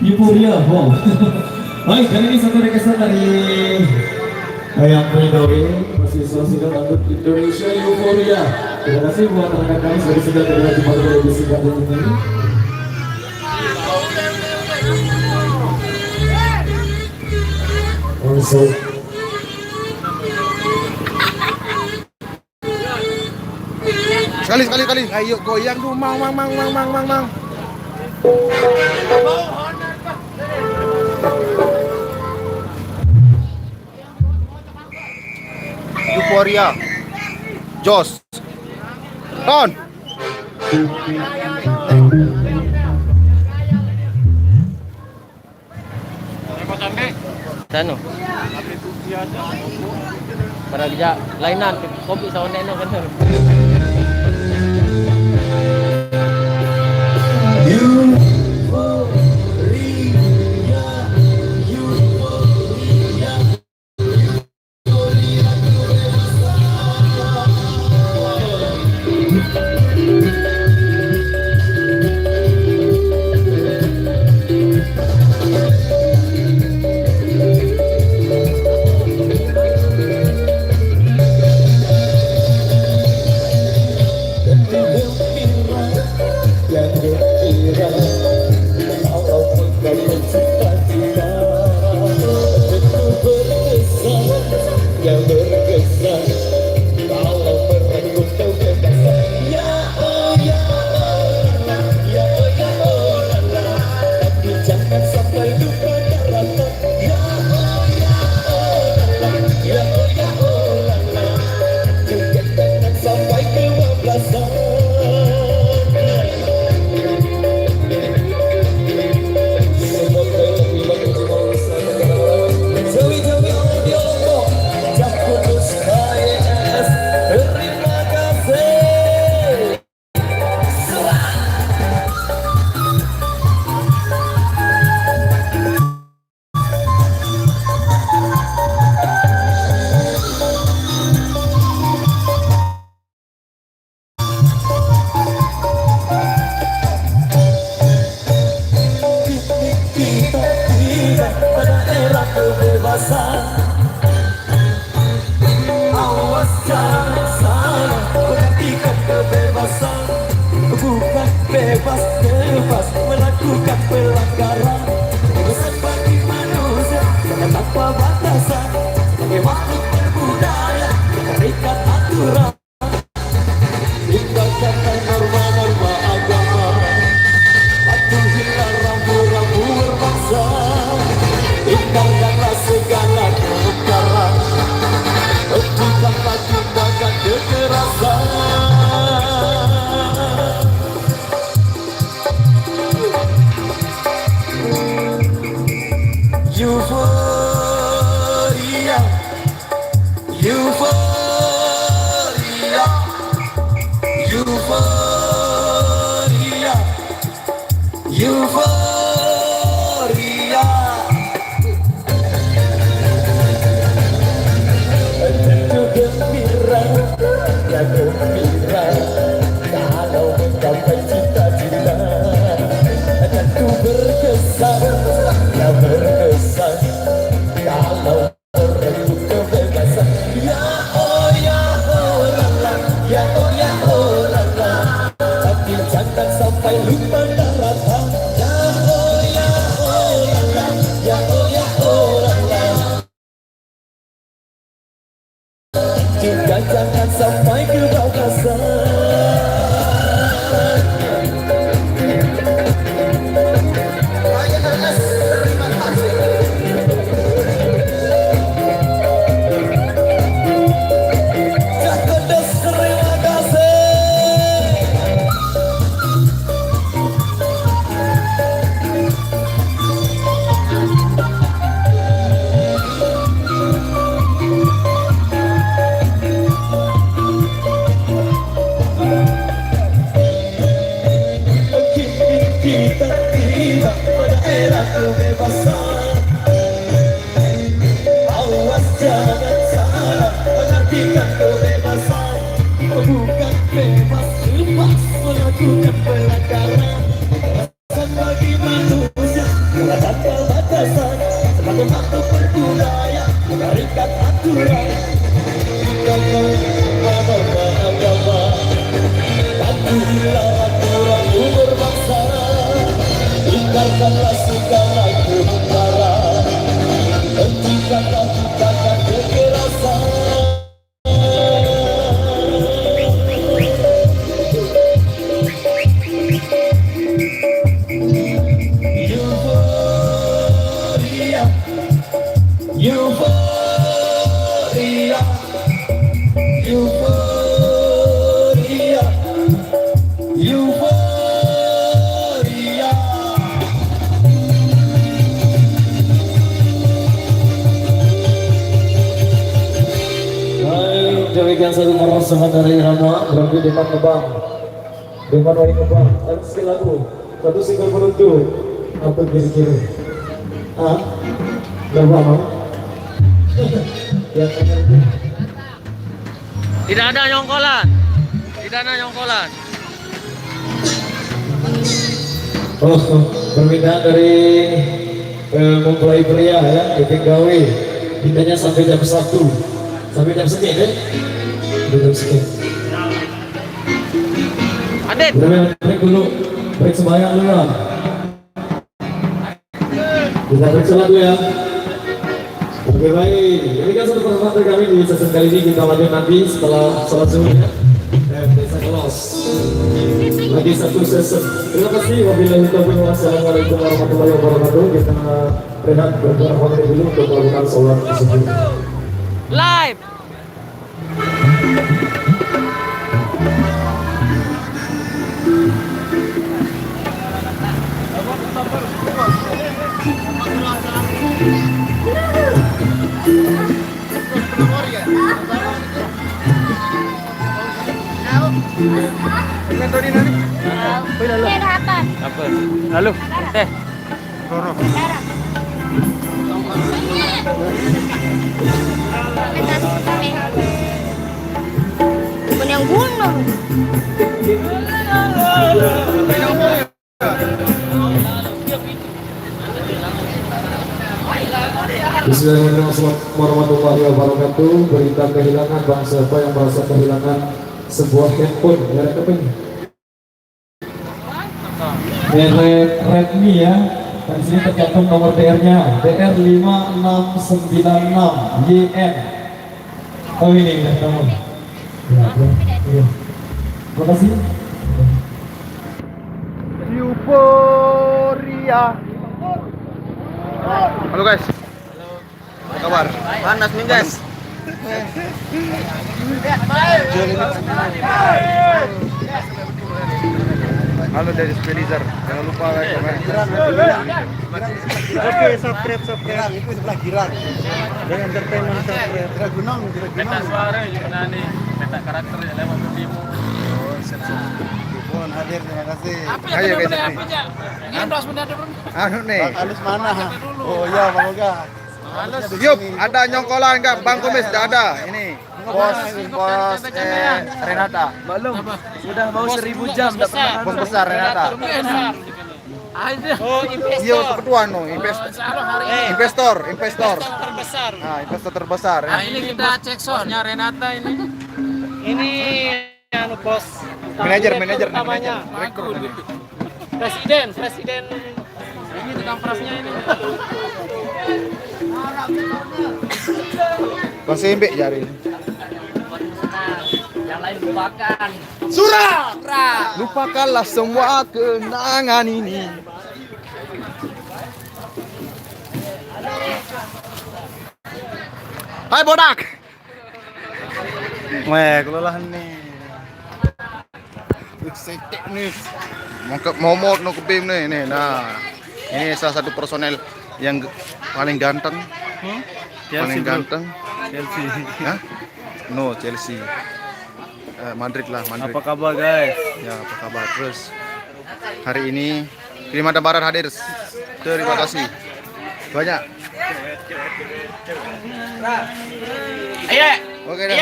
Euforia, wow. Baik, kali ini satu requestan dari yang Pridoi, mahasiswa Sidang Dangdut Indonesia Euforia. Terima kasih buat rekan kami sudah terlihat di pada edisi Dangdut ini. Sekali. Ayo goyang dulu, mang. Euforia, Jos, Ton. Ano? Para dia lainan kopi sa oneno kan. Bukan bebas melakukan pelanggaran. Urusan bagi manusia tanpa batasan. Sebagai makhluk berbudaya terikat aturan. Tinggalkanlah norma-norma agama. Patuhilah rambu-rambu berbangsa. Tinggalkanlah segala kemungkaran. Hentikanlah tindakan kekerasan. Euforia, euforia, euforia, euforia. Tentu gembira, ya gembira, kalau mencapai cita-cita. Tentu berkesan, ya berkesan. sampai ke batasan. Cakedes terima kasih. Kita tiba pada era kebebasan. Awas jangan salah mengartikan kebebasan. Bukan bebas lepas melakukan pelanggaran. Batasan bagi manusia adalah tanpa batasan. Sebagai makhluk berbudaya menarikan aturan. Kita menghormati agama, patuhilah aturan umur bangsa. Tinggalkanlah segala kemungkaran, hentikanlah tindakan kekerasan. Euforia, euforia, euforia, euforia. Baik, demikian satu merasakan dari Rama berarti Deman Ngebang, Deman Wali Ngebang. Dan sekali lagu satu single menuju apa kiri-kiri? Ah, gak paham? Ya, Tidak ada nyongkolan. Tidak ada nyongkolan. oh, permintaan dari mempelai pria ya, Iping Gawe. Bintanya sampai jam 1. Sampai jam sekian kan? Jam sekian. Adit. Udah break dulu, break sembahyang dulu lah. Kita break sholat dulu ya. Oke baik, ini kan satu pertemuan dari kami di sesi kali ini. Kita lanjut nanti setelah sholat zuhurnya. Desa Kelos lagi satu sesi. Terima kasih. Wabillahi taufiq wal hidayah. Assalamualaikum warahmatullahi wabarakatuh. Kita rehat beberapa menit dulu untuk melakukan sholat zuhur. Live. Apa? Lalu, teh. Bukan yang gunung. Bismillahirrahmanirrahim. Warahmatullahi wabarakatuh. Berita kehilangan bangsa apa yang merasa kehilangan sebuah handphone. Merek apa ini? Merek Redmi ya. Dan sini tercantum nomor DR-nya DR5696YN. Oh ini udah tahu. Ya, ya. Terima kasih. Euforia. Halo guys. Apa kabar? Panas nih guys. Halo dari Spelizar. Jangan lupa like, komen. Oke, subscribe. Itu sebelah Giran. Dan entertainment subscribe. Gunung. Peta suara gimana nih? Peta karakternya lewat video. Mohon hadir, terima kasih. Ayo guys. Anu nih. Halus mana? Oh iya, Bang Oga. Yup, ada nyongkolan enggak? Bang Kumis enggak ada. Ini bos Renata. Belum. Sudah mau 1000 jam dapat Bos besar Renata. Oh, Iya, ketua no, investor. terbesar. Nah, investor terbesar. Nah, ini kita cek soalnya Renata ini. Ini anu bos. Manajer namanya. Presiden. Ini tukang perasnya ini. Bang Sembe jari. Lupakanlah semua kenangan ini. Hai bodak. Weh, kelelahan nih. Teknis. Momot no kebim nih. Nah, ini salah satu personel yang paling ganteng. Paling ganteng. Chelsea. Hah? No, Chelsea. Madrid lah, Madrid. Apa kabar guys? Ya, apa kabar? Terus hari ini Kalimantan Barat hadir. Terima kasih banyak. Oke dah.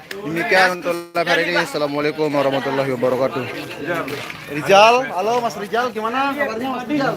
Demikian untuk live hari ini. Assalamualaikum warahmatullahi wabarakatuh. Rizal, halo Mas Rizal, gimana kabarnya Mas Rizal?